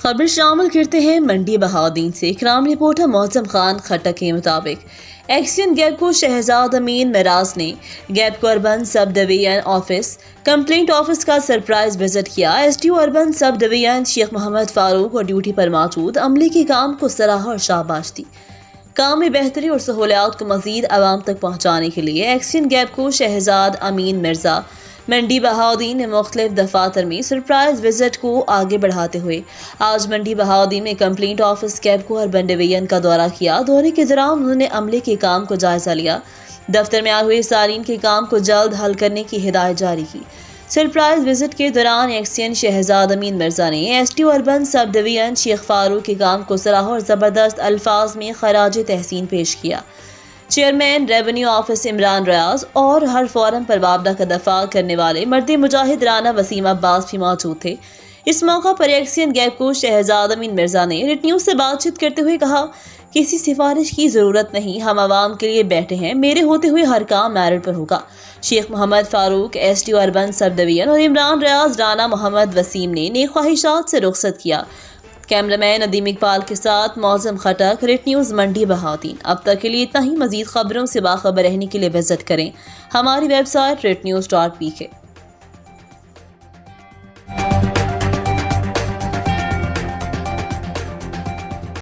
خبر شامل کرتے ہیں منڈی بہاؤدین سے۔ کرائم رپورٹر معظم خان خٹک کے مطابق ایکسین گیپ کو شہزاد امین مراز نے گیپ کو اربن سب ڈویژن آفس کمپلینٹ آفس کا سرپرائز وزٹ کیا۔ ایس ڈی او اربن سب ڈویژن شیخ محمد فاروق اور ڈیوٹی پر موجود عملے کے کام کو سراہا اور شاباش دی۔ کام میں بہتری اور سہولیات کو مزید عوام تک پہنچانے کے لیے ایکسین گیپ کو شہزاد امین مرزا منڈی بہاؤدین نے مختلف دفاتر میں سرپرائز وزٹ کو آگے بڑھاتے ہوئے آج منڈی بہاؤدین میں کمپلینٹ آفس گیپ کو اربن ڈویژن کا دورہ کیا۔ دورے کے دوران انہوں نے عملے کے کام کو جائزہ لیا، دفتر میں آئے ہوئے صارفین کے کام کو جلد حل کرنے کی ہدایت جاری کی۔ سرپرائز وزٹ کے دوران ایکسین شہزاد امین مرزا نے ایس ڈی او اربن سب ڈویژن شیخ فاروق کے کام کو سراہا اور زبردست الفاظ میں خراج تحسین پیش کیا۔ چیئرمین ریونیو آفس عمران ریاض اور ہر فورم پر معاملہ کا دفاع کرنے والے مرد مجاہد رانا وسیم عباس بھی موجود تھے۔ اس موقع پر ایکسین گیپ کو شہزاد امین مرزا نے ریٹ نیوز سے بات چیت کرتے ہوئے کہا، کسی سفارش کی ضرورت نہیں، ہم عوام کے لیے بیٹھے ہیں، میرے ہوتے ہوئے ہر کام میرٹ پر ہوگا۔ Sheikh Muhammad Farooq S D O urban subdivision اور عمران ریاض رانا محمد وسیم نے نیک خواہشات سے رخصت کیا۔ کیمرامین ندیم اقبال کے ساتھ معظم خٹک، ریٹ نیوز منڈی بہاؤدین۔ اب تک کے لیے اتنا ہی۔ مزید خبروں سے باخبر رہنے کے لیے وزٹ کریں ہماری ویب سائٹ rednews.pk۔